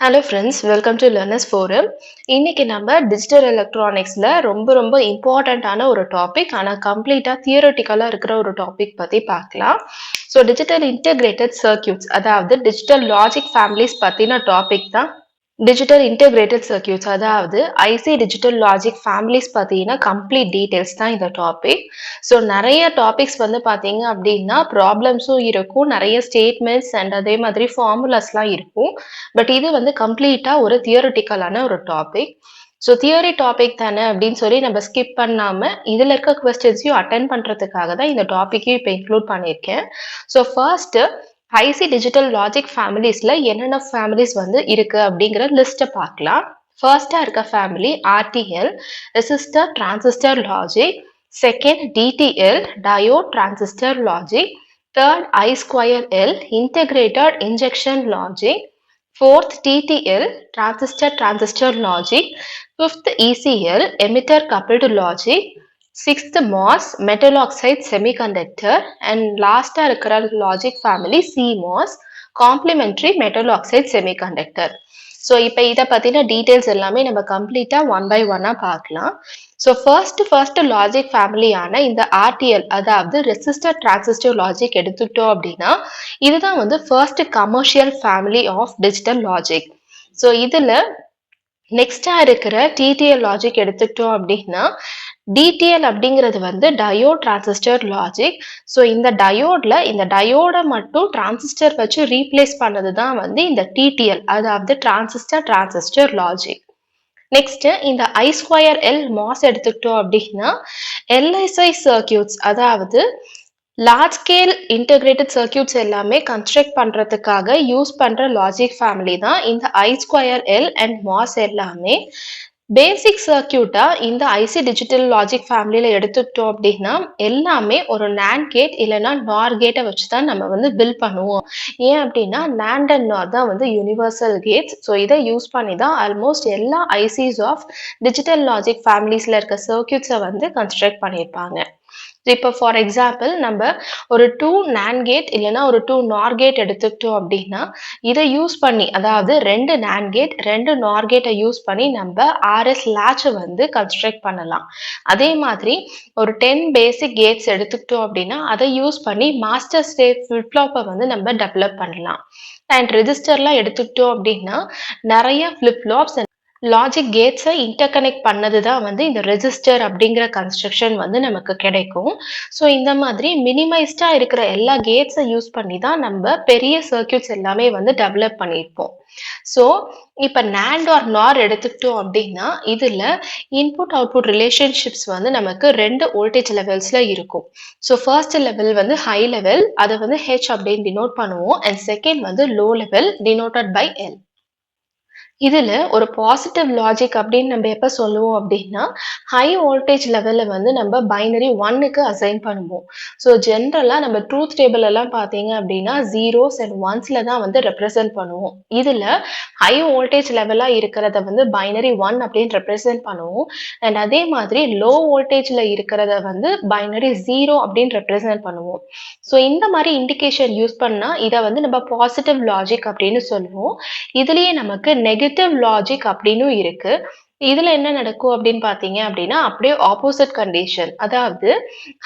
Hello friends, welcome to learners forum. இன்னைக்கு நம்ம digital எலக்ட்ரானிக்ஸ்ல ரொம்ப இம்பார்ட்டண்ட்டான ஒரு டாபிக். ஆனால் கம்ப்ளீட்டாக தியரட்டிக்கலாக இருக்கிற ஒரு டாபிக் பற்றி பார்க்கலாம். ஸோ டிஜிட்டல் இன்டெகிரேட்டட் சர்க்யூட்ஸ், அதாவது டிஜிட்டல் லாஜிக் ஃபேமிலிஸ் பற்றின டாபிக் தான் டிஜிட்டல் இன்டெகிரேட்டட் சர்க்யூட்ஸ், அதாவது ஐசி டிஜிட்டல் லாஜிக் ஃபேமிலிஸ் பற்றின கம்ப்ளீட் டீட்டெயில்ஸ் தான் இந்த டாபிக். ஸோ நிறைய டாபிக்ஸ் வந்து பார்த்தீங்க அப்படின்னா ப்ராப்ளம்ஸும் இருக்கும், நிறைய ஸ்டேட்மெண்ட்ஸ் அண்ட் அதே மாதிரி ஃபார்முலாஸ்லாம் இருக்கும். பட் இது வந்து கம்ப்ளீட்டாக ஒரு தியரட்டிக்கலான ஒரு டாபிக். ஸோ தியரி டாபிக் தானே அப்படின்னு சொல்லி நம்ம ஸ்கிப் பண்ணாமல் இதில் இருக்க கொஸ்டின்ஸையும் அட்டென்ட் பண்ணுறதுக்காக தான் இந்த டாப்பிக்கையும் இப்போ இன்க்ளூட் பண்ணியிருக்கேன். So first IC digital logic ஃபேமிலிஸ்ல என்னென்ன ஃபேமிலிஸ் வந்து இருக்கு அப்படிங்கிற லிஸ்ட்டை பார்க்கலாம். ஃபர்ஸ்டா இருக்க family RTL, resistor transistor logic. Second DTL, diode transistor logic. Third I square L, integrated injection logic. Fourth TTL, transistor logic. Fifth ECL, emitter coupled logic. Sixth MOS, metal oxide semiconductor. And last இருக்கிற logic family CMOS, complementary metal oxide semiconductor. So இப்போ இதை பற்றின details எல்லாமே நம்ம கம்ப்ளீட்டாக one by ஒன்னாக பார்க்கலாம். So first logic ஃபேமிலியான இந்த ஆர்டிஎல், அதாவது ரெசிஸ்டர் டிரான்சிஸ்டர் லாஜிக் எடுத்துக்கிட்டோம் அப்படின்னா இதுதான் வந்து first commercial family of digital logic. So இதில் நெக்ஸ்டா இருக்கிற டிடிஎல் லாஜிக் எடுத்துக்கிட்டோம் அப்படின்னா டிடிஎல் அப்படிங்கிறது வந்து டயோட் டிரான்சிஸ்டர் லாஜிக். ஸோ இந்த டயோடை மட்டும் டிரான்சிஸ்டர் வச்சு ரீப்ளேஸ் பண்ணது தான் வந்து இந்த டிடிஎல், அதாவது டிரான்சிஸ்டர் லாஜிக். நெக்ஸ்ட் இந்த ஐ ஸ்கொயர் எல் மாஸ் எடுத்துக்கிட்டோம் அப்படின்னா எல்எஸ்ஐ சர்க்கியூட்ஸ், அதாவது லார்ஜ் ஸ்கேல் இன்டெகிரேட்டட் சர்க்கியூட்ஸ் எல்லாமே கன்ஸ்ட்ரக்ட் பண்றதுக்காக யூஸ் பண்ற லாஜிக் ஃபேமிலி தான் இந்த ஐ ஸ்கொயர் எல் அண்ட் மாஸ் எல்லாமே. பேசிக் சர்க்கியூட்டா இந்த ஐசி டிஜிட்டல் லாஜிக் ஃபேமிலியில எடுத்துக்கிட்டோம் அப்படின்னா எல்லாமே ஒரு நேண்ட் கேட் இல்லைன்னா நார் கேட்டை வச்சு தான் நம்ம வந்து பில்ட் பண்ணுவோம். ஏன் அப்படின்னா நேண்ட் அண்ட் நார் தான் வந்து யூனிவர்சல் கேட்ஸ். ஸோ இதை யூஸ் பண்ணி தான் ஆல்மோஸ்ட் எல்லா ஐசிஸ் ஆஃப் டிஜிட்டல் லாஜிக் ஃபேமிலிஸ்ல இருக்க சர்க்கியூட்ஸை வந்து கன்ஸ்ட்ரக்ட் பண்ணியிருப்பாங்க. இப்போ ஃபார் எக்ஸாம்பிள் நம்ம ஒரு 2 NAND கேட் இல்லைன்னா ஒரு 2 NOR கேட் எடுத்துக்கிட்டோம் அப்படின்னா இதை யூஸ் பண்ணி, அதாவது 2 NAND கேட் 2 NOR கேட்டை யூஸ் பண்ணி நம்ம RS latch வந்து கன்ஸ்ட்ரக்ட் பண்ணலாம். அதே மாதிரி ஒரு 10 பேசிக் கேட்ஸ் எடுத்துக்கிட்டோம் அப்படின்னா அதை யூஸ் பண்ணி மாஸ்டர் ஸ்லேவ் ஃபிளிப் ஃப்ளாப்பை வந்து நம்ம டெவலப் பண்ணலாம். அண்ட் ரெஜிஸ்டர்லாம் எடுத்துக்கிட்டோம் அப்படின்னா நிறைய ஃபிளிப் ஃப்ளாப்ஸ் லாஜிக் கேட்ஸை இன்டர்கனெக்ட் பண்ணது தான் வந்து இந்த ரெஜிஸ்டர் அப்படிங்கிற கன்ஸ்ட்ரக்ஷன் வந்து நமக்கு கிடைக்கும். ஸோ இந்த மாதிரி மினிமைஸ்டா இருக்கிற எல்லா கேட்ஸை யூஸ் பண்ணி தான் நம்ம பெரிய சர்க்கியூட்ஸ் எல்லாமே வந்து டெவலப் பண்ணியிருப்போம். ஸோ இப்போ NAND ஆர் நார் எடுத்துக்கிட்டோம் அப்படின்னா இதில் இன்புட் அவுட்புட் ரிலேஷன்ஷிப்ஸ் வந்து நமக்கு 2 வோல்டேஜ் லெவல்ஸில் இருக்கும். ஸோ ஃபர்ஸ்ட் லெவல் வந்து ஹை லெவல், அதை வந்து ஹெச் அப்படின்னு டினோட் பண்ணுவோம். அண்ட் செகண்ட் வந்து low level, denoted by L. இதுல ஒரு பாசிட்டிவ் லாஜிக் அப்படின்னு நம்ம எப்ப சொல்லுவோம் அப்படின்னா ஹை வோல்டேஜ் லெவல்ல வந்து நம்ம பைனரி 1க்கு அசைன் பண்ணுவோம். ஸோ ஜென்ரலா நம்ம ட்ரூத் டேபிள் எல்லாம் பார்த்தீங்க அப்படின்னா ஜீரோஸ் அண்ட் ஒன்ஸ்ல தான் வந்து ரெப்ரசென்ட் பண்ணுவோம். இதுல ஹை வோல்டேஜ் லெவலா இருக்கிறத வந்து பைனரி 1 அப்படின்னு ரெப்ரசென்ட் பண்ணுவோம். அண்ட் அதே மாதிரி லோ வோல்டேஜ்ல இருக்கிறத வந்து பைனரி 0 அப்படின்னு ரெப்ரசென்ட் பண்ணுவோம். ஸோ இந்த மாதிரி இண்டிகேஷன் யூஸ் பண்ணா இதை வந்து நம்ம பாசிட்டிவ் லாஜிக் அப்படின்னு சொல்லுவோம். இதுலயே நமக்கு நெகட்டிவ் லாஜிக் அப்படின்னு இருக்கு. இதுல என்ன நடக்கும் அப்படின்னு பாத்தீங்க அப்படின்னா அப்படியே ஆப்போசிட் கண்டிஷன், அதாவது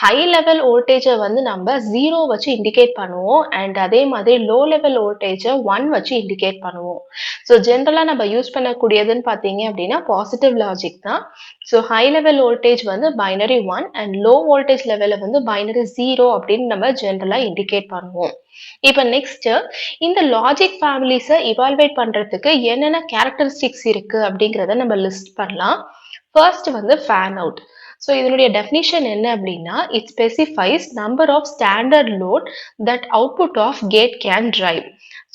ஹை லெவல் வோல்டேஜை வந்து நம்ம 0 வச்சு இண்டிகேட் பண்ணுவோம். அண்ட் அதே மாதிரி லோ லெவல் வோல்டேஜை 1 வச்சு இண்டிகேட் பண்ணுவோம். ஸோ ஜென்ரலா நம்ம யூஸ் பண்ணக்கூடியதுன்னு பாத்தீங்க அப்படின்னா பாசிட்டிவ் லாஜிக் தான். ஸோ ஹை லெவல் வோல்டேஜ் வந்து பைனரி 1 அண்ட் லோ வோல்டேஜ் லெவல வந்து பைனரி 0 அப்படின்னு நம்ம ஜென்ரலா இண்டிகேட் பண்ணுவோம். இப்போ நெக்ஸ்ட் இந்த லாஜிக் ஃபேமிலிஸை இவால்வேட் பண்றதுக்கு என்னென்ன கேரக்டரிஸ்டிக்ஸ் இருக்கு அப்படிங்கிறத நம்ம லிஸ்ட் பண்ணலாம். ஃபர்ஸ்ட் வந்து ஃபேன் அவுட். ஸோ இதனுடைய டெஃபினிஷன் என்ன அப்படின்னா it specifies number of standard load that output of gate can drive.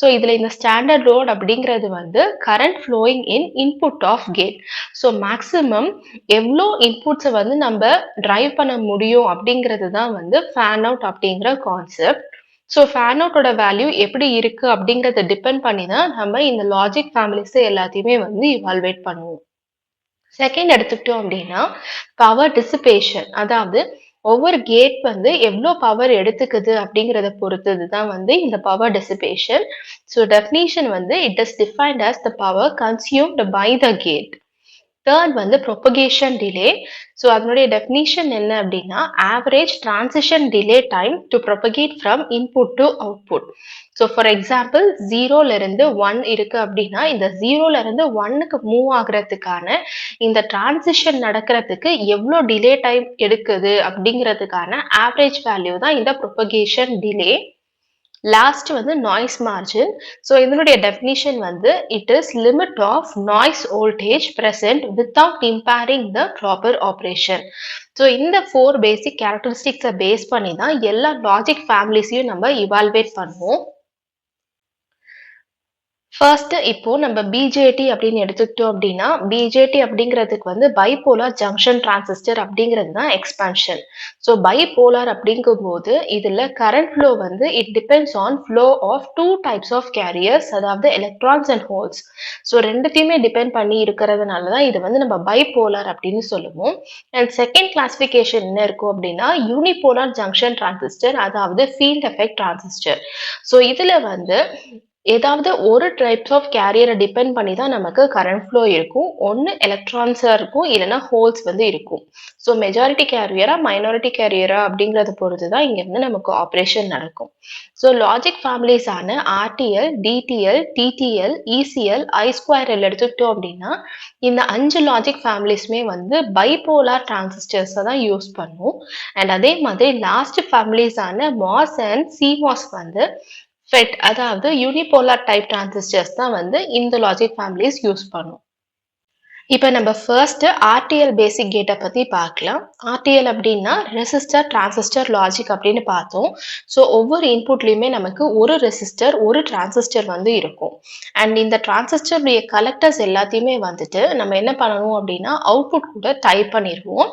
So இதில் இந்த ஸ்டாண்டர்ட் லோட் அப்படிங்கிறது வந்து current flowing in input of gate. So maximum எவ்வளோ இன்புட்ஸை வந்து நம்ம டிரைவ் பண்ண முடியும் அப்படிங்கிறது தான் வந்து ஃபேன் அவுட் அப்படிங்கிற கான்செப்ட். ஸோ ஃபேன் அவுட்டோட வேல்யூ எப்படி இருக்கு அப்படிங்கிறத டிபெண்ட் பண்ணி தான் நம்ம இந்த லாஜிக் ஃபேமிலிஸை எல்லாத்தையுமே வந்து இவால்வேட் பண்ணுவோம். செகண்ட் எடுத்துக்கிட்டோம் அப்படின்னா பவர் டிசிபேஷன், அதாவது ஒவ்வொரு கேட் வந்து எவ்வளோ பவர் எடுத்துக்குது அப்படிங்கிறத பொறுத்தது தான் வந்து இந்த பவர் dissipation. ஸோ டெஃபினிஷன் வந்து it is defined as the power consumed by the gate. Third வந்து propagation delay. ஸோ அதனுடைய டெஃபினிஷன் என்ன அப்படின்னா average transition delay time to propagate from input to output. So for example ஜீரோல இருந்து one இருக்கு அப்படின்னா இந்த ஜீரோல இருந்து ஒன்னுக்கு மூவ் ஆகுறதுக்கான இந்த டிரான்சிஷன் நடக்கிறதுக்கு எவ்வளோ டிலே டைம் எடுக்குது அப்படிங்கிறதுக்கான ஆவரேஜ் வேல்யூ தான் இந்த propagation delay. லாஸ்ட் வந்து நாய்ஸ் மார்ஜின். ஸோ இதனுடைய டெஃபினிஷன் வந்து it is limit of noise voltage present without impairing the proper operation. So இந்த 4 பேசிக் கேரக்டரிஸ்டிக்ஸை பேஸ் பண்ணி தான் எல்லா லாஜிக் ஃபேமிலிஸையும் நம்ம இவால்வேட் பண்ணுவோம். ஃபர்ஸ்ட் இப்போ நம்ம பிஜேடி அப்படின்னு எடுத்துக்கிட்டோம் அப்படின்னா பிஜேடி அப்படிங்கிறதுக்கு வந்து பைபோலார் ஜங்ஷன் டிரான்சிஸ்டர் அப்படிங்கிறது தான் எக்ஸ்பான்ஷன். ஸோ பைபோலார் அப்படிங்கும்போது இதில் கரண்ட் ஃப்ளோ வந்து it depends on flow of 2 types of carriers, அதாவது எலக்ட்ரான்ஸ் அண்ட் ஹோல்ஸ். ஸோ ரெண்டுத்தையுமே டிபெண்ட் பண்ணி இருக்கிறதுனால தான் இது வந்து நம்ம பைபோலார் அப்படின்னு சொல்லுவோம். அண்ட் செகண்ட் கிளாசிஃபிகேஷன் என்ன இருக்கும் அப்படின்னா யூனிபோலார் ஜங்ஷன் டிரான்சிஸ்டர், அதாவது ஃபீல்ட் எஃபெக்ட் டிரான்சிஸ்டர். ஸோ இதில் வந்து ஏதாவது ஒரு டைப்ஸ் ஆஃப் கேரியரை டிபெண்ட் பண்ணி தான் நமக்கு கரண்ட் ஃப்ளோ இருக்கும். ஒன்று எலக்ட்ரான்ஸாக இருக்கும், இல்லைன்னா ஹோல்ஸ் வந்து இருக்கும். ஸோ மெஜாரிட்டி கேரியரா மைனாரிட்டி கேரியரா அப்படிங்கிறத பொறுத்து தான் இங்கே வந்து நமக்கு ஆப்ரேஷன் நடக்கும். ஸோ லாஜிக் ஃபேமிலிஸான RTL, DTL, DTL, ECL, I two L எடுத்துக்கிட்டோம் அப்படின்னா இந்த 5 லாஜிக் ஃபேமிலிஸுமே வந்து பைபோலார் டிரான்சிஸ்டர்ஸை தான் யூஸ் பண்ணும். அண்ட் அதே மாதிரி லாஸ்ட் ஃபேமிலிஸான மாஸ் அண்ட் சிமாஸ் வந்து FET, அதாவது யூனிபோலார் டைப் டிரான்சிஸ்டர்ஸ் தான் வந்து இந்த லாஜிக் ஃபேமிலிஸ் யூஸ் பண்ணும். இப்போ நம்ம ஃபர்ஸ்ட் ஆர்டிஎல் பேசிக் கேட்டை பற்றி பார்க்கலாம். ஆர்டிஎல் அப்படின்னா ரெசிஸ்டர் டிரான்சிஸ்டர் லாஜிக் அப்படின்னு பார்த்தோம். ஸோ ஒவ்வொரு இன்புட்லேயுமே நமக்கு ஒரு ரெசிஸ்டர் ஒரு டிரான்சிஸ்டர் வந்து இருக்கும். அண்ட் இந்த டிரான்சிஸ்டருடைய கலெக்டர்ஸ் எல்லாத்தையுமே வந்துட்டு நம்ம என்ன பண்ணணும் அப்படின்னா அவுட்புட் கூட டைப் பண்ணிடுவோம்.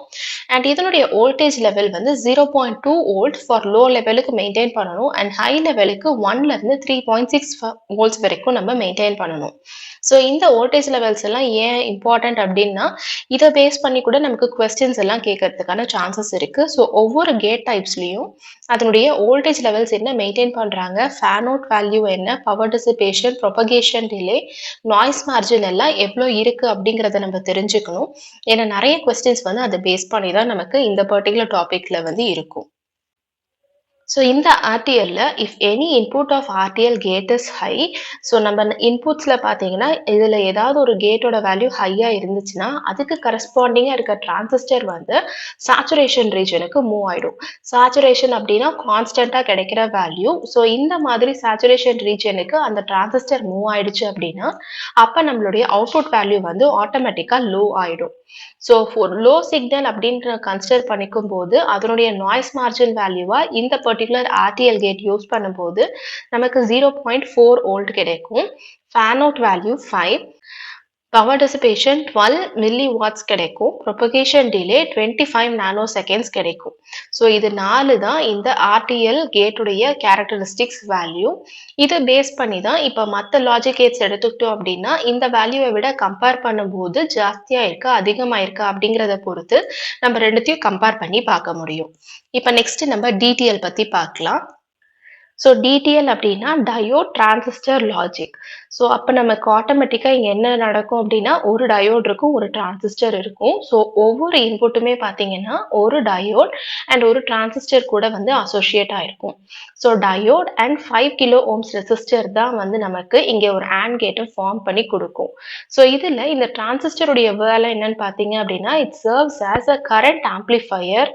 அண்ட் இதனுடைய வோல்டேஜ் லெவல் வந்து 0.2 வோல்ட் ஃபார் லோ லெவலுக்கு மெயின்டைன் பண்ணணும். அண்ட் ஹை லெவலுக்கு 1லேருந்து 3.6 வோல்ட்ஸ் வரைக்கும் நம்ம மெயின்டைன் பண்ணணும். ஸோ இந்த வோல்டேஜ் லெவல்ஸ் எல்லாம் ஏன் இம்பார்ட்டன்ட் அப்படின்னா இதை பேஸ் பண்ணி கூட நமக்கு கொஸ்டின்ஸ் எல்லாம் கேட்கறதுக்கான சான்சஸ் இருக்கு. ஸோ ஒவ்வொரு கேட் டைப்ஸ்லையும் அதனுடைய வோல்டேஜ் லெவல்ஸ் என்ன மெயின்டைன் பண்றாங்க, ஃபேன் அவுட் வேல்யூ என்ன, power dissipation, propagation delay, noise margin எல்லாம் எவ்வளோ இருக்கு அப்படிங்கிறத நம்ம தெரிஞ்சுக்கணும். ஏன்னா நிறைய கொஸ்டின்ஸ் வந்து அதை பேஸ் பண்ணி தான் நமக்கு இந்த பர்டிகுலர் டாபிக்ல வந்து இருக்கும். ஸோ இந்த ஆர்டிஎல்ல if any input of RTL gate is high, so நம்ம இன்புட்ஸில் பார்த்தீங்கன்னா இதில் ஏதாவது ஒரு கேட்டோட வேல்யூ ஹையாக இருந்துச்சுன்னா அதுக்கு கரஸ்பாண்டிங்காக இருக்க டிரான்சிஸ்டர் வந்து சேச்சுரேஷன் ரீஜனுக்கு மூவ் ஆகிடும். சேச்சுரேஷன் அப்படின்னா கான்ஸ்டண்ட்டாக கிடைக்கிற வேல்யூ. ஸோ இந்த மாதிரி சேச்சுரேஷன் ரீஜனுக்கு அந்த டிரான்சிஸ்டர் மூவ் ஆயிடுச்சு அப்படின்னா அப்போ நம்மளுடைய அவுட்புட் வேல்யூ வந்து ஆட்டோமேட்டிக்காக லோ ஆகிடும். ஸோ லோ சிக்னல் அப்படின்ற கன்சிடர் பண்ணிக்கும் போது அதனுடைய நாய்ஸ் மார்ஜின் வேல்யூவா இந்த பர்டிகுலர் ஆர்டிஎல் கேட் யூஸ் பண்ணும்போது நமக்கு 0.4 வோல்ட் கிடைக்கும். Fan out value 5, power dissipation 12 milli watts கிடைக்கும், ப்ரொபகேஷன் டிலே 25 நானோ செகண்ட்ஸ் கிடைக்கும். ஸோ இது 4 தான் இந்த ஆர்டிஎல் கேட்டுடைய கேரக்டரிஸ்டிக்ஸ் வேல்யூ. இதை பேஸ் பண்ணி தான் இப்போ மற்ற லாஜிக் கேட்ஸ் எடுத்துக்கிட்டோம் அப்படின்னா இந்த வேல்யூவை விட கம்பேர் பண்ணும்போது ஜாஸ்தியாக இருக்கா அதிகமாக இருக்கா அப்படிங்கிறத பொறுத்து நம்ம ரெண்டுத்தையும் கம்பேர் பண்ணி பார்க்க முடியும். இப்போ நெக்ஸ்ட் நம்ம டிடிஎல் பற்றி பார்க்கலாம். ஸோ டிடிஎல் அப்படின்னா டயோட் டிரான்சிஸ்டர் லாஜிக். ஸோ அப்போ நமக்கு ஆட்டோமேட்டிக்காக இங்கே என்ன நடக்கும் அப்படின்னா ஒரு டயோட் இருக்கும், ஒரு டிரான்சிஸ்டர் இருக்கும். ஸோ ஒவ்வொரு இன்புட்டுமே பார்த்தீங்கன்னா ஒரு டயோட் அண்ட் ஒரு டிரான்சிஸ்டர் கூட வந்து அசோசியேட் ஆயிருக்கும். So diode and 5 kilo ohms resistor தான் வந்து நமக்கு இங்கே ஒரு AND கேட்டை ஃபார்ம் பண்ணி கொடுக்கும். ஸோ இதில் இந்த டிரான்சிஸ்டருடைய வேலை என்னன்னு பார்த்தீங்க அப்படின்னா it serves as a current amplifier.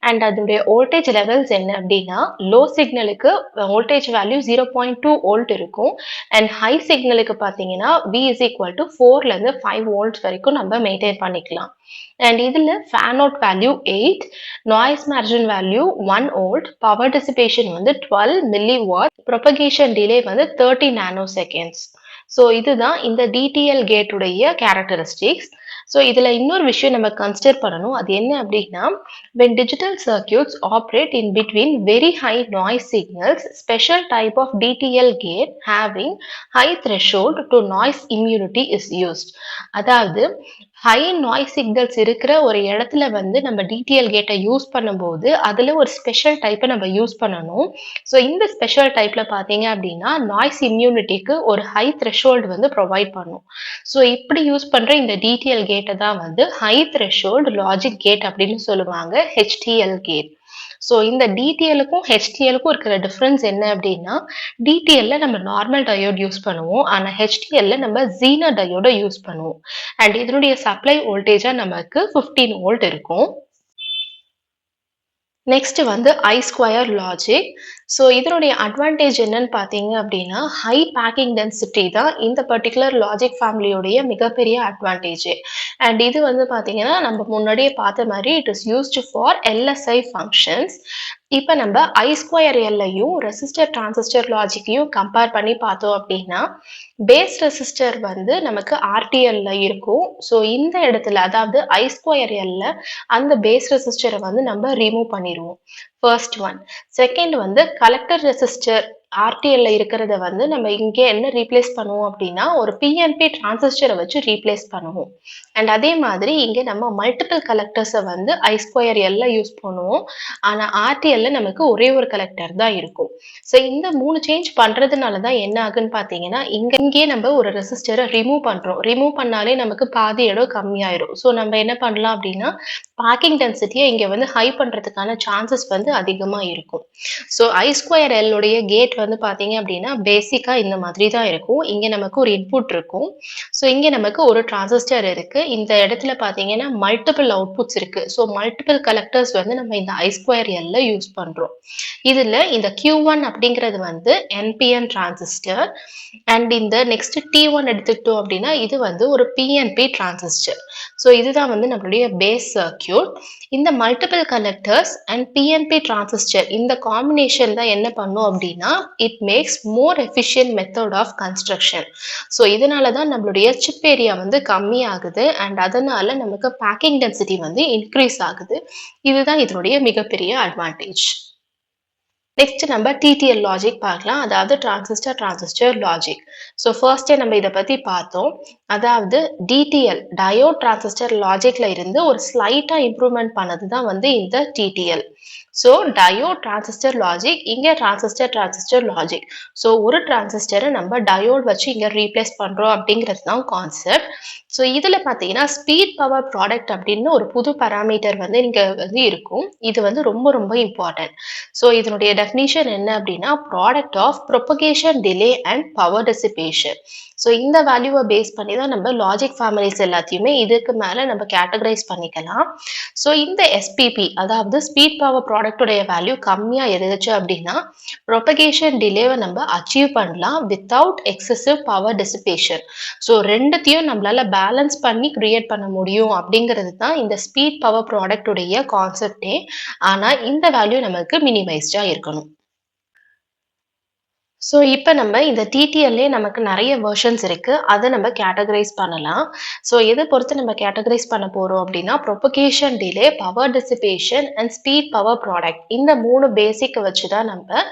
And அதனுடைய வோல்டேஜ் லெவல்ஸ் என்ன அப்படின்னா லோ சிக்னலுக்கு வோல்டேஜ் வேல்யூ 0.2 வோல்ட் இருக்கும். அண்ட் ஹை சிக்னலுக்கு பார்த்தீங்கன்னா V is equal to 4லேருந்து 5 volts வரைக்கும் நம்ம மெயின்டைன் பண்ணிக்கலாம். அண்ட் இதில் fan out value 8, noise margin value 1 volt, power dissipation வந்து 12 மில்லி வாட், ப்ரொபகேஷன் டிலே வந்து 30 நானோ செகண்ட்ஸ். ஸோ இதுதான் இந்த டிடிஎல் கேட்டுடைய கேரக்டரிஸ்டிக்ஸ். ஸோ இதில் இன்னொரு விஷயம் நம்ம கன்சிடர் பண்ணணும். அது என்ன அப்படின்னா when digital circuits operate in between very high noise signals, special type of DTL gate having high threshold to noise immunity is used. அதாவது ஹை நாய்ஸ் சிக்னல்ஸ் இருக்கிற ஒரு இடத்துல வந்து நம்ம டிடிஎல் கேட்டை யூஸ் பண்ணும்போது அதில் ஒரு ஸ்பெஷல் டைப்பை நம்ம யூஸ் பண்ணணும். ஸோ இந்த ஸ்பெஷல் டைப்ல பார்த்தீங்க அப்படின்னா நாய்ஸ் இம்யூனிட்டிக்கு ஒரு ஹை த்ரெஷோல்டு வந்து ப்ரொவைட் பண்ணும். ஸோ இப்படி யூஸ் பண்ற இந்த டிடிஎல் கேட்டை தான் வந்து ஹை த்ரெஷோல்டு லாஜிக் கேட் அப்படின்னு சொல்லுவாங்க, ஹெச்டிஎல் கேட். ஸோ இந்த டிடிஎலுக்கும் ஹெச்டிஎலுக்கும் இருக்கிற டிஃப்ரென்ஸ் என்ன அப்படின்னா, டிடிஎல்ல நம்ம நார்மல் டயோட் யூஸ் பண்ணுவோம். ஆனா ஹெச்டிஎல்ல நம்ம ஜீனர் டயோட யூஸ் பண்ணுவோம். அண்ட் இதனுடைய சப்ளை வோல்டேஜா நமக்கு 15 வோல்ட் இருக்கும். நெக்ஸ்ட் வந்து ஐ ஸ்கொயர் லாஜிக். ஸோ இதனுடைய அட்வான்டேஜ் என்னன்னு பார்த்தீங்க அப்படின்னா, ஹை பேக்கிங் டென்சிட்டி தான் இந்த பர்டிகுலர் லாஜிக் ஃபேமிலியோடைய மிகப்பெரிய அட்வான்டேஜ். அண்ட் இது வந்து பார்த்தீங்கன்னா நம்ம முன்னாடியே பார்த்த மாதிரி it is used for LSI functions. இப்போ நம்ம ஐ ஸ்கொயர் எல்லையும் ரெசிஸ்டர் டிரான்சிஸ்டர் லாஜிக்கையும் கம்பேர் பண்ணி பார்த்தோம் அப்படின்னா, பேஸ் ரெசிஸ்டர் வந்து நமக்கு ஆர்டிஎல்ல இருக்கும். ஸோ இந்த இடத்துல அதாவது ஐ ஸ்கொயர் எல்ல அந்த பேஸ் ரெசிஸ்டரை வந்து நம்ம ரிமூவ் பண்ணிடுவோம். First one. செகண்ட் வந்து கலெக்டர் ரெசிஸ்டர் ஆர்டிஎல்ல இருக்கிறத வந்து நம்ம இங்கே என்ன ரீப்ளேஸ் பண்ணுவோம் அப்படின்னா, ஒரு பிஎன்பி டிரான்சிஸ்டரை வச்சு ரீப்ளேஸ் பண்ணுவோம். அண்ட் அதே மாதிரி இங்கே நம்ம மல்டிபிள் கலெக்டர்ஸை வந்து ஐ ஸ்கொயர் எல்ல யூஸ் பண்ணுவோம். ஆனால் ஆர்டிஎல்ல நமக்கு ஒரே ஒரு கலெக்டர் தான் இருக்கும். ஸோ இந்த 3 சேஞ்ச் பண்றதுனால தான் என்ன ஆகுன்னு பார்த்தீங்கன்னா, இங்கே நம்ம ஒரு ரெசிஸ்டரை ரிமூவ் பண்றோம். ரிமூவ் பண்ணாலே நமக்கு பாதி இடம் கம்மியாயிரும். ஸோ நம்ம என்ன பண்ணலாம் அப்படின்னா, பேக்கிங் டென்சிட்டியை இங்கே வந்து ஹை பண்றதுக்கான சான்சஸ் வந்து அதிகமா இருக்கும். ஸோ ஐ ஸ்கொயர் எல்லுடைய கேட் வந்து பார்த்தீங்க அப்படின்னா பேசிக்கா இந்த மாதிரி தான் இருக்கும். இங்க நமக்கு ஒரு இன்புட் இருக்கும். ஸோ இங்க நமக்கு ஒரு டிரான்சிஸ்டர் இருக்கு. இந்த இடத்துல பார்த்தீங்கன்னா மல்டிபிள் அவுட்புட்ஸ் இருக்கு. ஸோ மல்டிபிள் கலெக்டர்ஸ் வந்து நம்ம இந்த ஐ ஸ்கொயர் எல்ல யூஸ் பண்றோம். இதுல இந்த Q1 அப்படிங்கிறது வந்து என்பிஎன் டிரான்சிஸ்டர். அண்ட் இந்த நெக்ஸ்ட் T1 எடுத்துக்கிட்டோம் அப்படின்னா இது வந்து ஒரு பிஎன்பி டிரான்சிஸ்டர். ஸோ இதுதான் வந்து நம்மளுடைய பேஸ் சர்க்கியூட். இந்த multiple collectors and PNP transistor இந்த காம்பினேஷன் தான் என்ன பண்ணும் அப்படின்னா, it makes more efficient method of construction. So இதனால தான் நம்மளுடைய சிப் ஏரியா வந்து கம்மி ஆகுது. அண்ட் அதனால நமக்கு பேக்கிங் டென்சிட்டி வந்து இன்க்ரீஸ் ஆகுது. இதுதான் இதனுடைய மிகப்பெரிய அட்வான்டேஜ். நெக்ஸ்ட் நம்ம டிடிஎல் லாஜிக் பார்க்கலாம். அதாவது டிரான்சிஸ்டர் லாஜிக். ஸோ ஃபர்ஸ்டே நம்ம இதை பத்தி பார்த்தோம். அதாவது டிடிஎல் டயோட் டிரான்சிஸ்டர் லாஜிக்ல இருந்து ஒரு ஸ்லைட்டா இம்ப்ரூவ்மெண்ட் பண்ணது தான் வந்து இந்த DDL. So diode transistor logic, இங்கே டிரான்சிஸ்டர் லாஜிக். ஸோ ஒரு டிரான்சிஸ்டரை நம்ம டயோட் வச்சு இங்கே ரீப்ளேஸ் பண்ணுறோம் அப்படிங்கிறது தான் கான்செப்ட். ஸோ இதில் பார்த்தீங்கன்னா ஸ்பீட் பவர் ப்ராடக்ட் அப்படின்னு ஒரு புது பராமீட்டர் வந்து இங்கே வந்து இருக்கும். இது வந்து ரொம்ப ரொம்ப இம்பார்ட்டன்ட். ஸோ இதனுடைய டெஃபினிஷன் என்ன அப்படின்னா, product of propagation delay and power dissipation. So இந்த வேல்யூவை பேஸ் பண்ணி தான் நம்ம லாஜிக் ஃபேமிலிஸ் எல்லாத்தையுமே இதுக்கு மேலே நம்ம கேட்டகரைஸ் பண்ணிக்கலாம். ஸோ இந்த எஸ்பிபி அதாவது ஸ்பீட் பவர் ப்ராடக்டோடைய வேல்யூ கம்மியாக இருந்துச்சு அப்படின்னா ப்ரொபகேஷன் டிலேவை நம்ம அச்சீவ் பண்ணலாம் without excessive power dissipation. So ரெண்டுத்தையும் நம்மளால பேலன்ஸ் பண்ணி கிரியேட் பண்ண முடியும் அப்படிங்கிறது தான் இந்த ஸ்பீட் பவர் ப்ராடக்டோடைய கான்செப்டே. ஆனால் இந்த வேல்யூ நமக்கு மினிமைஸ்டா இருக்கணும். ஸோ இப்போ நம்ம இந்த டிடிஎல்லே நமக்கு நிறைய வெர்ஷன்ஸ் இருக்கு. அதை நம்ம கேட்டகரைஸ் பண்ணலாம். ஸோ எதை பொறுத்து நம்ம கேட்டகரைஸ் பண்ண போறோம் அப்படின்னா, propagation delay, power dissipation and speed power product இந்த 3 பேசிக்கை வச்சு தான் நம்ம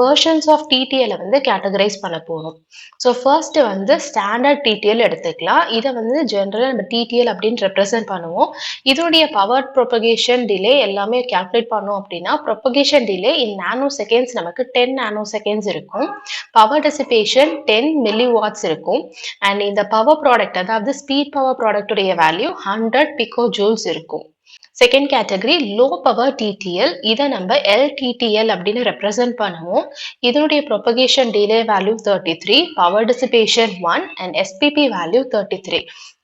வெர்ஷன்ஸ் ஆஃப் டிடிஎல்லை வந்து கேட்டகரைஸ் பண்ண போறோம். ஸோ ஃபர்ஸ்ட் வந்து ஸ்டாண்டர்ட் டிடிஎல் எடுத்துக்கலாம். இதை வந்து ஜென்ரலாக நம்ம டிடிஎல் அப்படின்னு ரெப்ரசென்ட் பண்ணுவோம். இதனுடைய பவர் ப்ரொபகேஷன் டிலே எல்லாமே கால்குலேட் பண்ணோம் அப்படின்னா, propagation delay in nano seconds நமக்கு 10 நானோ செகண்ட்ஸ் இருக்கும். பவர் டெசிபேஷன் 10 மில்லிவாட்ஸ் இருக்கும். அண்ட் இந்த பவர் ப்ராடக்ட் அதாவது ஸ்பீட் பவர் ப்ராடக்டுடைய வேல்யூ 100 பிகோ ஜூல்ஸ் இருக்கும். Second category low power TTL. இதை நம்ம எல்டிடிஎல் அப்படின்னு ரெப்ரசென்ட் பண்ணுவோம். இதனுடைய propagation delay value 33, power dissipation 1 and SPP value 33.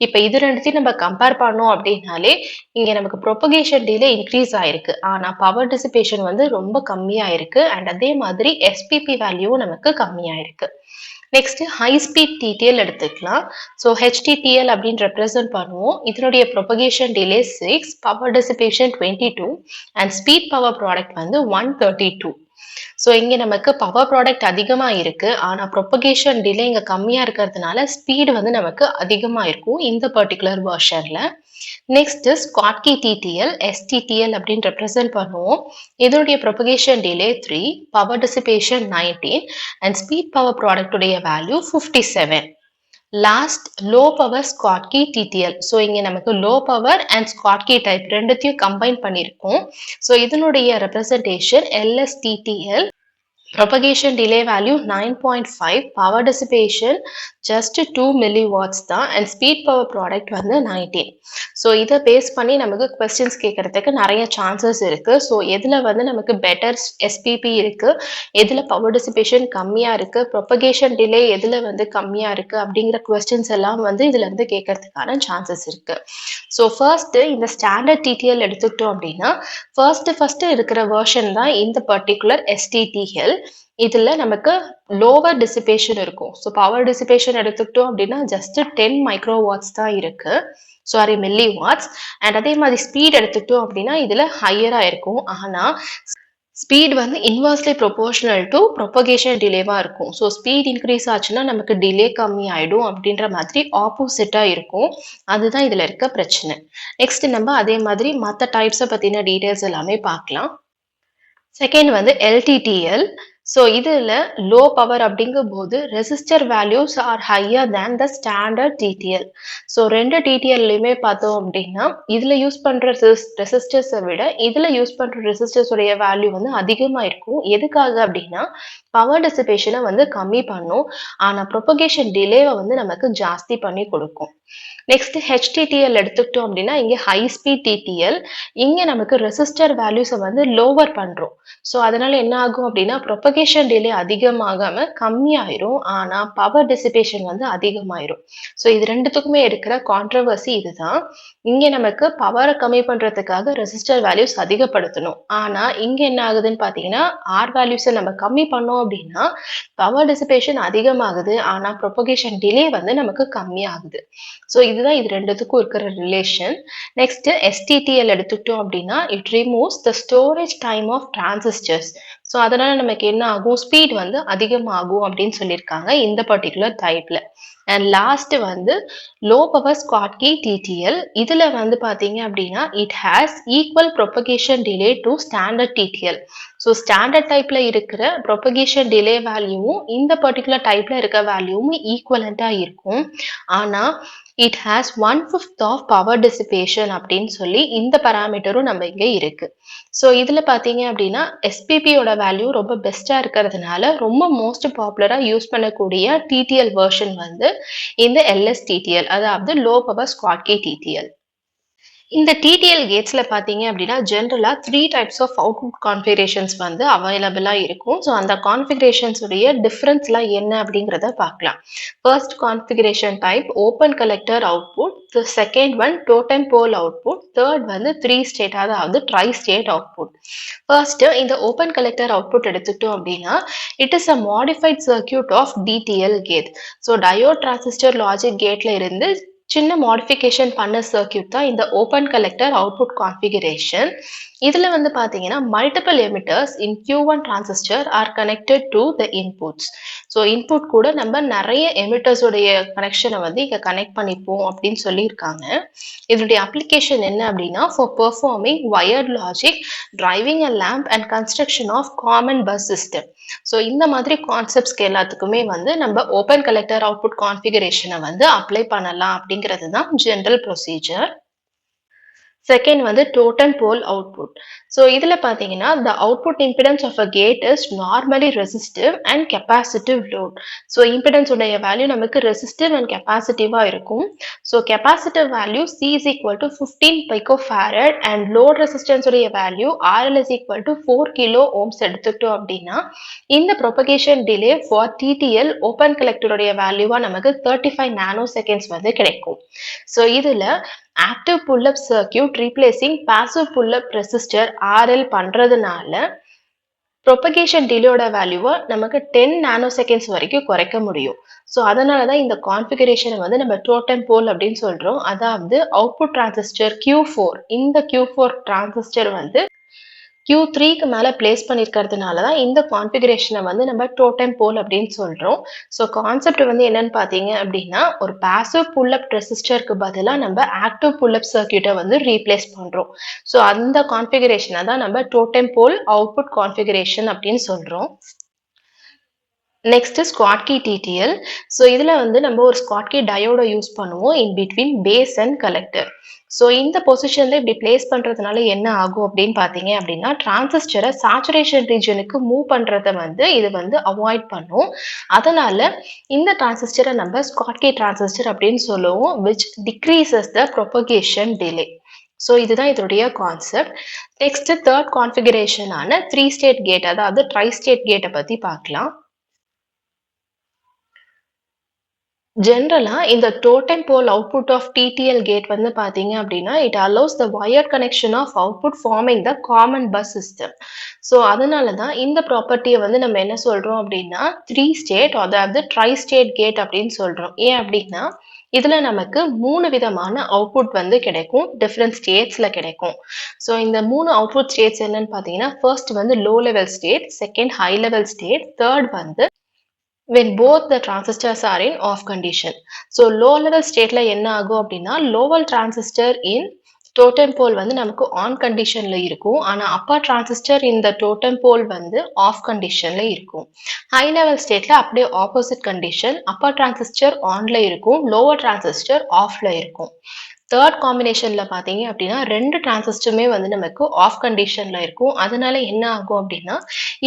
இப்போ இது ரெண்டுத்தையும் நம்ம கம்பேர் பண்ணோம் அப்படின்னாலே இங்கே நமக்கு ப்ரொபகேஷன் டிலே இன்க்ரீஸ் ஆயிருக்கு. ஆனால் பவர் டெசிபேஷன் வந்து ரொம்ப கம்மியாயிருக்கு. அண்ட் அதே மாதிரி எஸ்பிபி வேல்யூவும் நமக்கு கம்மியாயிருக்கு. நெக்ஸ்ட் ஹை ஸ்பீட் டிடிஎல் எடுத்துக்கலாம். ஸோ ஹெச்டிடிஎல் அப்படின்னு ரெப்ரசென்ட் பண்ணுவோம். இதனுடைய propagation delay 6, power dissipation 22 and speed power product வந்து 132. ஸோ இங்கே நமக்கு பவர் ப்ராடக்ட் அதிகமாக இருக்கு. ஆனால் ப்ரொபகேஷன் டிலே இங்கே கம்மியாக இருக்கிறதுனால ஸ்பீடு வந்து நமக்கு அதிகமாக இருக்கும் இந்த பர்டிகுலர் வெர்ஷனில். நெக்ஸ்ட் ஸ்காட்கி டிடிஎல், எஸ்டிடிஎல் அப்படின்னு ரெப்ரசென்ட் பண்ணுவோம். இதனுடைய propagation delay 3, power dissipation 19 and speed power ப்ராடக்டுடைய value 57. Last low power Schottky TTL. So இங்க நமக்கு low power and Schottky type ரெண்டுத்தையும் கம்பைன் பண்ணியிருக்கோம். ஸோ இதனுடைய representation LSTTL. Propagation delay value 9.5, power dissipation just 2 milliwatts தான் and speed power product வந்து 19. So இதை base பண்ணி நமக்கு கொஸ்டின்ஸ் கேட்கறதுக்கு நிறைய சான்சஸ் இருக்கு. ஸோ எதில் வந்து நமக்கு பெட்டர் SPP இருக்கு, எதில் பவர் டிசிபேஷன் கம்மியாக இருக்கு, ப்ரொபகேஷன் டிலே எதில் வந்து கம்மியாக இருக்கு அப்படிங்கிற கொஸ்டின்ஸ் எல்லாம் வந்து இதுல இருந்து கேட்கறதுக்கான சான்சஸ் இருக்கு. ஸோ ஃபர்ஸ்ட் இந்த ஸ்டாண்டர்ட் TTL எடுத்துக்கிட்டோம் அப்படின்னா ஃபர்ஸ்ட் இருக்கிற வெர்ஷன் தான் இந்த பர்டிகுலர் STTL. இதுல நமக்கு லோவர் டிசிபேஷன் இருக்கும். ஸோ பவர் டிசிபேஷன் எடுத்துக்கிட்டோம் அப்படின்னா ஜஸ்ட் 10 மைக்ரோவாட்ஸ் தான் இருக்கு, சாரி மில்லி வாட்ஸ். அண்ட் அதே மாதிரி ஸ்பீட் எடுத்துக்கிட்டோம் அப்படின்னா இதுல ஹையரா இருக்கும். ஆனா ஸ்பீட் வந்து இன்வெர்ஸ்லி ப்ரொபோர்ஷனல் டு ப்ரொபகேஷன் டிலேவா இருக்கும். ஸோ ஸ்பீட் இன்க்ரீஸ் ஆச்சுன்னா நமக்கு டிலே கம்மி ஆயிடும் அப்படின்ற மாதிரி ஆப்போசிட்டா இருக்கும். அதுதான் இதுல இருக்க பிரச்சனை. நெக்ஸ்ட் நம்ம அதே மாதிரி மற்ற டைப்ஸை பத்தின டீடைல்ஸ் எல்லாமே பார்க்கலாம். செகண்ட் வந்து LTTL. ஸோ இதில் லோ பவர் அப்படிங்கும் போது resistor values are higher than the standard TTL. So ரெண்டு TTLலையுமே பார்த்தோம் அப்படின்னா இதில் யூஸ் பண்ணுற ரெசிஸ்டர்ஸை விட இதில் யூஸ் பண்ணுற ரெசிஸ்டர்ஸுடைய வேல்யூ வந்து அதிகமாக இருக்கும். எதுக்காக அப்படின்னா பவர் டிசிபேஷனை வந்து கம்மி பண்ணும், ஆனால் ப்ரொபகேஷன் டிலேவை வந்து நமக்கு ஜாஸ்தி பண்ணி கொடுக்கும். நெக்ஸ்ட் HTTL எடுத்துக்கிட்டோம் அப்படின்னா இங்கே ஹை ஸ்பீட் TTL. இங்கே நமக்கு ரெசிஸ்டர் வேல்யூஸை வந்து லோவர் பண்ணுறோம். ஸோ அதனால என்ன ஆகும் அப்படின்னா ப்ரொபகேஷன் டிலே அதிகமாகாம கம்மியாயிரும், ஆனால் பவர் டிசிபேஷன் வந்து அதிகமாயிரும். ஸோ இது ரெண்டுத்துக்குமே இருக்கிற கான்ட்ரவர்சி இதுதான். இங்கே நமக்கு பவரை கம்மி பண்ணுறதுக்காக ரெசிஸ்டர் வேல்யூஸ் அதிகப்படுத்தணும், ஆனால் இங்கே என்ன ஆகுதுன்னு பார்த்தீங்கன்னா ஆர் வேல்யூஸை நம்ம கம்மி பண்ணோம் அப்படின்னா பவர் டிசிபேஷன் அதிகமாகுது, ஆனால் ப்ரொபகேஷன் டிலே வந்து நமக்கு கம்மியாகுது. ஸோ இதுதான் இது ரெண்டுத்துக்கும் இருக்கிற ரிலேஷன். நெக்ஸ்ட் STTL எடுத்துக்கிட்டோம் அப்படின்னா it removes the storage time of transistors. So அதனால நமக்கு என்ன ஆகும், ஸ்பீட் வந்து அதிகமாகும் அப்படின்னு சொல்லியிருக்காங்க இந்த பர்டிகுலர் டைப்ல. அண்ட் லாஸ்ட் வந்து லோ பவர் ஸ்காட்கி TTL. இதுல வந்து பாத்தீங்க அப்படின்னா it has equal propagation delay to standard TTL. So standard டைப்ல இருக்கிற ப்ரொபகேஷன் டிலே வேல்யூவும் இந்த பர்டிகுலர் டைப்ல இருக்க வேல்யூவும் ஈக்குவலண்டா இருக்கும். ஆனா it has 1/5 of power dissipation அப்படின்னு சொல்லி இந்த பராமீட்டரும் நம்ம இங்க இருக்கு. ஸோ இதுல பாத்தீங்க அப்படின்னா SPPயோட வேல்யூ ரொம்ப பெஸ்டா இருக்கிறதுனால ரொம்ப மோஸ்ட் பாப்புலரா யூஸ் பண்ணக்கூடிய TTL வெர்ஷன் வந்து இந்த LSTTL, அதாவது லோ பவர் ஸ்காட்கி TTL. இந்த TTL கேட்ஸ்ல பாத்தீங்க அப்படின்னா ஜென்ரலா 3 டைப்ஸ் ஆஃப் அவுட்புட் கான்ஃபிகரேஷன்ஸ் வந்து அவைலபிளா இருக்கும். ஸோ அந்த கான்ஃபிகரேஷன்ஸ் உடைய டிஃபரன்ஸ்லாம் என்ன அப்படிங்கிறத பார்க்கலாம். First configuration type open collector output, second one totem pole output, third வந்து 3 ஸ்டேட், அதாவது ட்ரை ஸ்டேட் அவுட்புட். ஃபர்ஸ்ட் இந்த ஓப்பன் கலெக்டர் அவுட்புட் எடுத்துக்கிட்டோம் அப்படின்னா it is a modified circuit of DTL gate. So diode transistor logic கேட்ல இருந்து சின்ன modification பண்ண circuit தான் இந்த ஓப்பன் கலெக்டர் அவுட்புட் கான்ஃபிகரேஷன். இதுல வந்து பாத்தீங்கன்னா multiple emitters in Q1 transistor R connected to the inputs. So input கூட நம்ம நிறைய எமிட்டர்ஸ் உடைய கனெக்ஷனை வந்து இங்க கனெக்ட் பண்ணிப்போம் அப்படின்னு சொல்லியிருக்காங்க. இதனுடைய அப்ளிகேஷன் என்ன அப்படின்னா for performing wired logic, driving a lamp and construction of common bus system. So இந்த மாதிரி கான்செப்ட்ஸ்க்கு எல்லாத்துக்குமே வந்து நம்ம ஓப்பன் கலெக்டர் அவுட்புட் கான்ஃபிகரேஷனை வந்து அப்ளை பண்ணலாம் அப்படிங்கிறது தான் ஜென்ரல் ப்ரொசீஜர். செகண்ட் வந்து டோட்டம் போல் அவுட்புட். ஸோ இதில் பார்த்தீங்கன்னா the output impedance of a gate is normally resistive and capacitive load. So impedance உடைய வேல்யூ நமக்கு resistive and capacitive-ஆ இருக்கும். So capacitive value C is equal to 15 picofarad and load resistance உடைய value RL is equal to 4 kilo ohms எடுத்துக்கிட்டோம் அப்படின்னா இந்த propagation delay for TTL open collector உடைய வேல்யூவா நமக்கு 35 nanoseconds வந்து கிடைக்கும். ஸோ இதில் active pull-up circuit replacing passive pull-up resistor RL பண்றதுனால propagation delay வேல்யூவை நமக்கு 10 naноseconds வரைக்கும் குறைக்க முடியும். ஸோ அதனால தான் இந்த கான்ஃபிகரேஷனை வந்து நம்ம டோட்டம் போல் அப்படின்னு சொல்றோம். அதாவது அவுட்புட் டிரான்சிஸ்டர் Q4, இந்த Q4 டிரான்சிஸ்டர் வந்து Q3க்கு மேல பிளேஸ் பண்ணிருக்கிறதுனால தான் இந்த கான்ஃபிகரேஷனை வந்து நம்ம டோட்டம் போல் அப்படின்னு சொல்றோம். ஸோ கான்செப்ட் வந்து என்னன்னு பார்த்தீங்க அப்படின்னா ஒரு பாசிவ் புல்லப் ரெசிஸ்டருக்கு பதிலாக நம்ம ஆக்டிவ் புல்லப் சர்க்கியூட்டை வந்து ரீப்ளேஸ் பண்றோம். ஸோ அந்த கான்ஃபிகரேஷனை தான் நம்ம டோட்டம் போல் அவுட்புட் கான்ஃபிகரேஷன் அப்படின்னு சொல்றோம். Next Schottky TTL. ஸோ இதில் வந்து நம்ம ஒரு ஸ்காட்கி டயோட யூஸ் பண்ணுவோம் in between base and collector. So இந்த பொசிஷனில் இப்படி பிளேஸ் பண்ணுறதுனால என்ன ஆகும் அப்படின்னு பார்த்தீங்க அப்படின்னா டிரான்சிஸ்டரை சேச்சுரேஷன் ரீஜனுக்கு மூவ் பண்ணுறதை வந்து இது வந்து அவாய்ட் பண்ணும். அதனால இந்த டிரான்சிஸ்டரை நம்ம ஸ்காட்கி டிரான்சிஸ்டர் அப்படின்னு சொல்லுவோம் which decreases the propagation delay. So இதுதான் இதோடைய கான்செப்ட். நெக்ஸ்ட் தேர்ட் கான்ஃபிகரேஷனான 3 ஸ்டேட் கேட், அதாவது ட்ரை ஸ்டேட் கேட்டை பற்றி பார்க்கலாம். ஜென்ரலா இந்த totem pole output of TTL gate வந்து பார்த்தீங்க அப்படின்னா, it allows the wired connection of output forming the common bus system. So அதனால தான் இந்த ப்ராப்பர்ட்டியை வந்து நம்ம என்ன சொல்றோம் அப்படின்னா 3 ஸ்டேட், அதாவது ட்ரை ஸ்டேட் கேட் அப்படின்னு சொல்றோம். ஏன் அப்படின்னா இதுல நமக்கு 3 விதமான அவுட்புட் வந்து கிடைக்கும், டிஃப்ரெண்ட் ஸ்டேட்ஸ்ல கிடைக்கும். ஸோ இந்த 3 அவுட்புட் ஸ்டேட்ஸ் என்னன்னு பார்த்தீங்கன்னா, ஃபர்ஸ்ட் வந்து low level state, second high level state, third வந்து when both the transistors are in off condition. So low level stateல என்ன ஆகும் அப்படின்னா lower transistor in totem pole வந்து நமக்கு on conditionல இருக்கும். ஆனா upper transistor in the totem pole வந்து off conditionல இருக்கும். High level stateல அப்படியே opposite condition, upper transistor onல இருக்கும், lower transistor offல இருக்கும். தேர்ட் காம்பினேஷன்ல பார்த்தீங்க அப்படின்னா 2 டிரான்சிஸ்டருமே வந்து நமக்கு ஆஃப் கண்டிஷன்ல இருக்கும். அதனால என்ன ஆகும் அப்படின்னா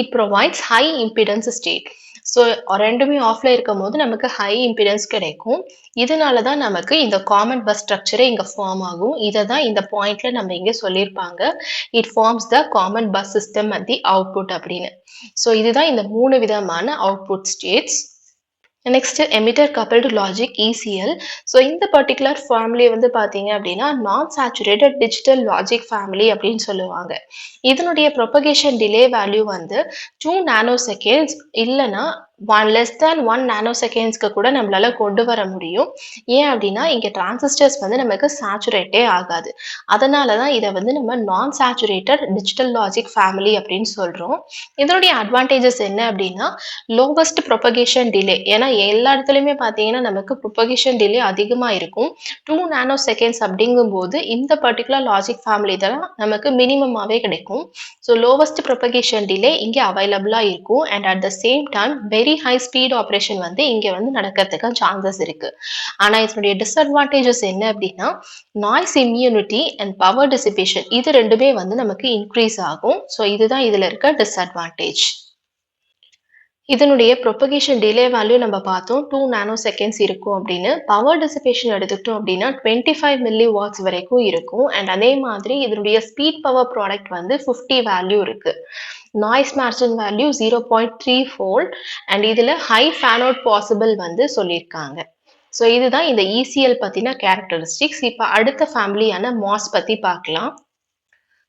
it provides high impedance state. So ரெண்டுமே ஆஃப்ல இருக்கும் போது நமக்கு ஹை இம்பிடன்ஸ் கிடைக்கும். இதனால தான் நமக்கு இந்த காமன் பஸ் ஸ்ட்ரக்சரே இங்கே ஃபார்ம் ஆகும். இதை தான் இந்த பாயிண்ட்ல நம்ம இங்கே சொல்லியிருப்பாங்க, it forms the common bus system at the output அப்படின்னு. ஸோ இதுதான் இந்த 3 விதமான output states. Next emitter coupled logic ECL. So இந்த பர்டிகுலர் ஃபேமிலி வந்து பார்த்தீங்க அப்படின்னா நான் சேச்சுரேட்டட் டிஜிட்டல் லாஜிக் ஃபேமிலி அப்படின்னு சொல்லுவாங்க. இதனுடைய ப்ரொபகேஷன் டிலே வேல்யூ வந்து 2 நானோ செகண்ட்ஸ் இல்லைன்னா less than 1 நானோ செகண்ட்ஸ்க்கு கூட நம்மளால கொண்டு வர முடியும். ஏன் அப்படின்னா இங்கே டிரான்சிஸ்டர்ஸ் வந்து நமக்கு சேச்சுரேட்டே ஆகாது. அதனால தான் இதை வந்து நம்ம நான் சேச்சுரேட்டட் டிஜிட்டல் லாஜிக் ஃபேமிலி அப்படின்னு சொல்கிறோம். இதனுடைய அட்வான்டேஜஸ் என்ன அப்படின்னா லோவஸ்ட் ப்ரொபகேஷன் டிலே. ஏன்னா எல்லா இடத்துலையுமே பார்த்தீங்கன்னா நமக்கு ப்ரொபகேஷன் டிலே அதிகமாக இருக்கும். 2 நானோ செகண்ட்ஸ் அப்படிங்கும்போது இந்த பர்டிகுலர் லாஜிக் ஃபேமிலி தான் நமக்கு மினிமமாகவே கிடைக்கும். ஸோ லோவஸ்ட் ப்ரொபகேஷன் டிலே இங்கே அவைலபிளாக இருக்கும். And at the same time very high speed operation வந்து இங்கே வந்து நடக்கிறதுக்கு சான்சஸ் இருக்கு. ஆனால் இதனுடைய டிஸ்அட்வான்டேஜஸ் என்ன அப்படின்னா noise immunity and power dissipation இது ரெண்டுமே வந்து நமக்கு இன்க்ரீஸ் ஆகும். ஸோ இதுதான் இதில் இருக்க டிஸ்அட்வான்டேஜ். இதனுடைய ப்ரொபகேஷன் டிலே வேல்யூ நம்ம பார்த்தோம் 2 நானோ செகண்ட்ஸ் இருக்கும் அப்படின்னு. பவர் டிசிபேஷன் எடுத்துக்கிட்டோம் அப்படின்னா 25 மில்லி வாட்ஸ் வரைக்கும் இருக்கும். அண்ட் அதே மாதிரி இதனுடைய ஸ்பீட் பவர் ப்ராடக்ட் வந்து 50 வேல்யூ இருக்கு. நாய்ஸ் மார்ஜின் வேல்யூ 0.34 அண்ட் இதில் ஹை ஃபேன் அவுட் பாசிபிள் வந்து சொல்லியிருக்காங்க. ஸோ இதுதான் இந்த ECL பற்றின கேரக்டரிஸ்டிக்ஸ். இப்போ அடுத்த ஃபேமிலியான மாஸ் பற்றி பார்க்கலாம்.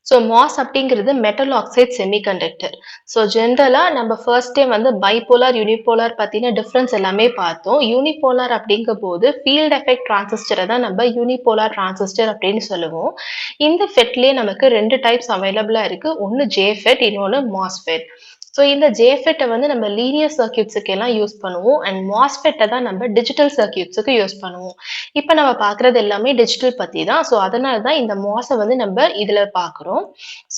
ஸோ மாஸ் அப்படிங்கிறது மெட்டல் ஆக்சைட் செமிகண்டக்டர். ஸோ ஜென்ரலாக நம்ம ஃபர்ஸ்ட் டைம் வந்து பைபோலார் யூனிபோலார் பற்றின டிஃப்ரென்ஸ் எல்லாமே பார்த்தோம். யூனிபோலார் அப்படிங்கும் போது ஃபீல்ட் எஃபெக்ட் டிரான்சிஸ்டரை தான் நம்ம யூனிபோலார் டிரான்சிஸ்டர் அப்படின்னு சொல்லுவோம். இந்த ஃபெட்லேயே நமக்கு 2 டைப்ஸ் அவைலபிளாக இருக்குது. ஒன்று ஜேஃபெட், இன்னொன்று மாஸ்ஃபெட். ஸோ இந்த ஜேஃபெட்டை வந்து நம்ம லீனியர் சர்க்கியூட்ஸுக்கு எல்லாம் யூஸ் பண்ணுவோம். அண்ட் மாஸ்ஃபெட்டை தான் நம்ம டிஜிட்டல் சர்க்கியூட்ஸுக்கு யூஸ் பண்ணுவோம். இப்போ நம்ம பார்க்குறது எல்லாமே டிஜிட்டல் பற்றி தான். ஸோ அதனால தான் இந்த மாஸை வந்து நம்ம இதில் பார்க்குறோம்.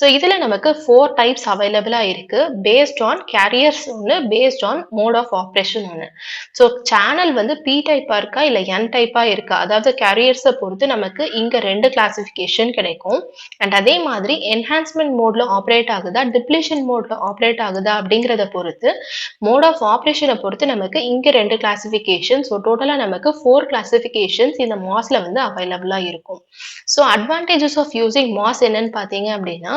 ஸோ இதில் நமக்கு 4 டைப்ஸ் அவைலபிளாக இருக்குது. பேஸ்ட் ஆன் கேரியர்ஸ் ஒன்று, based on mode of operation ஒன்று. ஸோ சேனல் வந்து P டைப்பாக இருக்கா இல்லை N டைப்பாக இருக்கா, அதாவது கேரியர்ஸை பொறுத்து நமக்கு இங்கே 2 கிளாசிஃபிகேஷன் கிடைக்கும். அண்ட் அதே மாதிரி என்ஹான்ஸ்மெண்ட் மோடில் ஆப்ரேட் ஆகுதா, டிப்ளீஷன் மோடில் ஆப்ரேட் ஆகுதா அப்படிங்கிறத பொறுத்து, மோட் ஆஃப் ஆப்ரேஷனை பொறுத்து நமக்கு இங்கே 2 கிளாசிஃபிகேஷன். ஸோ டோட்டலாக நமக்கு 4 கிளாசிஃபிகேஷன்ஸ் இந்த மாஸில் வந்து அவைலபிளாக இருக்கும். So advantages of using MOS என்னன்னு பார்த்தீங்க அப்படின்னா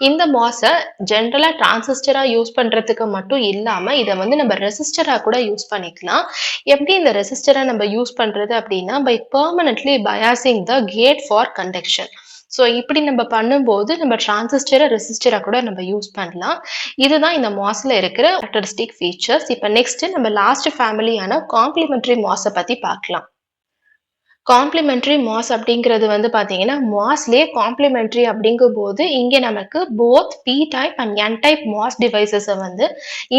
இந்த மாஸை ஜென்ரலாக டிரான்சிஸ்டராக யூஸ் பண்ணுறதுக்கு மட்டும் இல்லாமல் இதை வந்து நம்ம ரெசிஸ்டராக கூட யூஸ் பண்ணிக்கலாம். எப்படி இந்த ரெசிஸ்டரை நம்ம யூஸ் பண்ணுறது அப்படின்னா by permanently biasing the gate for conduction. So இப்படி நம்ம பண்ணும்போது நம்ம டிரான்சிஸ்டரை ரெசிஸ்டராக கூட நம்ம யூஸ் பண்ணலாம். இதுதான் இந்த மாஸில் இருக்கிற கேரக்டரிஸ்டிக் ஃபீச்சர்ஸ். இப்போ நெக்ஸ்ட் நம்ம லாஸ்ட் ஃபேமிலியான காம்ப்ளிமெண்டரி மாஸை பற்றி பார்க்கலாம். காம்ப்ளிமெண்டரி மாஸ் அப்படிங்கிறது வந்து பார்த்தீங்கன்னா, மாஸ்லயே காம்ப்ளிமெண்டரி அப்படிங்கும்போது, இங்க நமக்கு both P type and N type MOS டிவைஸஸ வந்து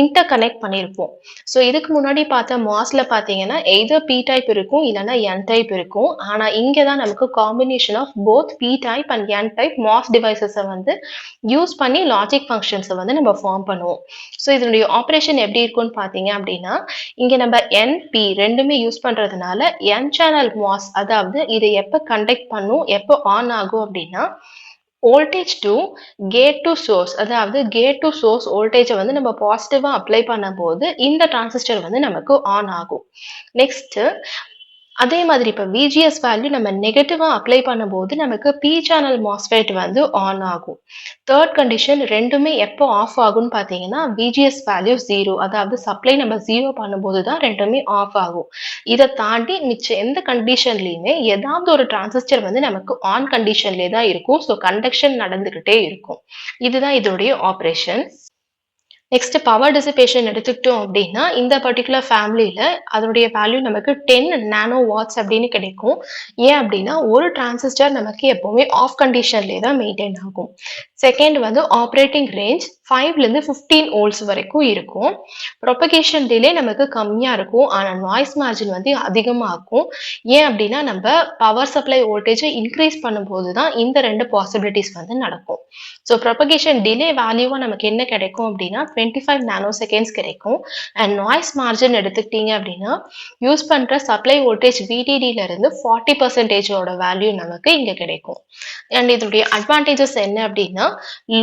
இன்டர் கனெக்ட் பண்ணியிருப்போம். ஸோ இதுக்கு முன்னாடி பார்த்த மாஸ்ல பார்த்தீங்கன்னா, எய்தர் பி டைப் இருக்கும், இல்லன்னா என் டைப் இருக்கும். ஆனா இங்க தான் நமக்கு combination of both P type and N type MOS டிவைஸஸ வந்து யூஸ் பண்ணி லாஜிக் ஃபங்ஷன்ஸ வந்து நம்ம ஃபார்ம் பண்ணுவோம். ஸோ இதனுடைய ஆப்பரேஷன் எப்படி இருக்கும்னு பார்த்தீங்க அப்படின்னா, இங்க நம்ம NP 2மே யூஸ் பண்றதுனால, என் சேனல் மாஸ் அதாவது இத எப்ப கண்டக்ட் பண்ணும், எப்ப ஆன் ஆகும் அப்படின்னா, voltage to gate to source அதாவது கேட் டூ சோர்ஸ் வோல்டேஜ வந்து நம்ம பாசிட்டிவா அப்ளை பண்ணும்போது, இந்த டிரான்சிஸ்டர் வந்து நமக்கு ஆன் ஆகும். நெக்ஸ்ட் அதே மாதிரி இப்ப VGS வேல்யூ நம்ம நெகட்டிவா அப்ளை பண்ணும்போது, நமக்கு P சேனல் MOSFET வந்து ஆன் ஆகும். 3 கண்டிஷன் 2மே எப்போ ஆஃப் ஆகும்னு பார்த்தீங்கன்னா, VGS வேல்யூ 0 அதாவது சப்ளை நம்ம 0 பண்ணும்போது தான் 2மே ஆஃப் ஆகும். இத தாண்டி மிச்ச எந்த கண்டிஷன்லயுமே ஏதாவது ஒரு டிரான்சிஸ்டர் வந்து நமக்கு ஆன் கண்டிஷன்லயே தான் இருக்கும். ஸோ கண்டக்ஷன் நடந்துகிட்டே இருக்கும். இதுதான் இதோடைய ஆப்பரேஷன். நெக்ஸ்ட் பவர் டிசிபேஷன் எடுத்துக்கிட்டோம் அப்படின்னா, இந்த பர்ட்டிகுலர் ஃபேமிலில அதனுடைய வேல்யூ நமக்கு 10 நானோ வாட்ஸ் அப்படின்னு கிடைக்கும். ஏன் அப்படின்னா, ஒரு டிரான்சிஸ்டர் நமக்கு எப்பவுமே ஆஃப் கண்டிஷன்லயே தான் மெயின்டெயின் ஆகும். செகண்ட் வந்து ஆப்பரேட்டிங் ரேஞ்ச் 5லேருந்து 15 வோல்ட்ஸ் வரைக்கும் இருக்கும். ப்ரொபகேஷன் டிலே நமக்கு கம்மியா இருக்கும். ஆனா நாய்ஸ் மார்ஜின் வந்து அதிகமா இருக்கும். ஏன் அப்படின்னா, நம்ம பவர் சப்ளை வோல்டேஜ இன்கிரீஸ் பண்ணும்போது தான் இந்த 2 பாசிபிலிட்டிஸ் வந்து நடக்கும். ஸோ ப்ரொபகேஷன் டிலே வேல்யூவா நமக்கு என்ன கிடைக்கும் அப்படின்னா 25 நானோ செகண்ட்ஸ் கிடைக்கும். அண்ட் நாய்ஸ் மார்ஜின் எடுத்துக்கிட்டீங்க அப்படின்னா யூஸ் பண்ற சப்ளை வோல்டேஜ் VDDல இருந்து 40% வேல்யூ நமக்கு இங்க கிடைக்கும். அண்ட் இதனுடைய அட்வான்டேஜஸ் என்ன அப்படின்னா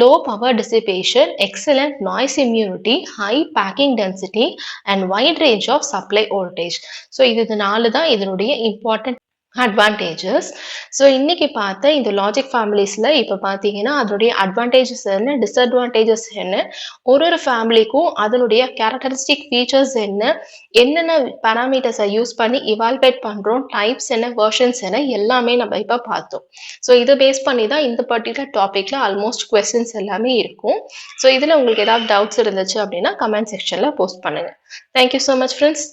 low power dissipation, excellent noise immunity, high packing density and wide range of supply voltage. So இது 4 தான் இதனுடைய இம்பார்ட்டன்ட் அட்வான்டேஜஸ். ஸோ இன்னைக்கு பார்த்த இந்த லாஜிக் ஃபேமிலிஸ்ல இப்போ பார்த்தீங்கன்னா அதனுடைய அட்வான்டேஜஸ் என்ன, டிஸ்அட்வான்டேஜஸ் என்ன, ஒரு ஃபேமிலிக்கும் அதனுடைய கேரக்டரிஸ்டிக் ஃபீச்சர்ஸ் என்ன, என்னென்ன பேராமீட்டர்ஸை யூஸ் பண்ணி இவால்வேட் பண்ணுறோம், டைப்ஸ் என்ன, வெர்ஷன்ஸ் என்ன, எல்லாமே நம்ம இப்போ பார்த்தோம். ஸோ இதை பேஸ் பண்ணி தான் இந்த பர்டிகுலர் டாப்பிக்ல ஆல்மோஸ்ட் கொஸ்டின்ஸ் எல்லாமே இருக்கும். ஸோ இதில் உங்களுக்கு ஏதாவது டவுட்ஸ் இருந்துச்சு அப்படின்னா கமெண்ட் செக்ஷனில் போஸ்ட் பண்ணுங்க. Thank you so much friends.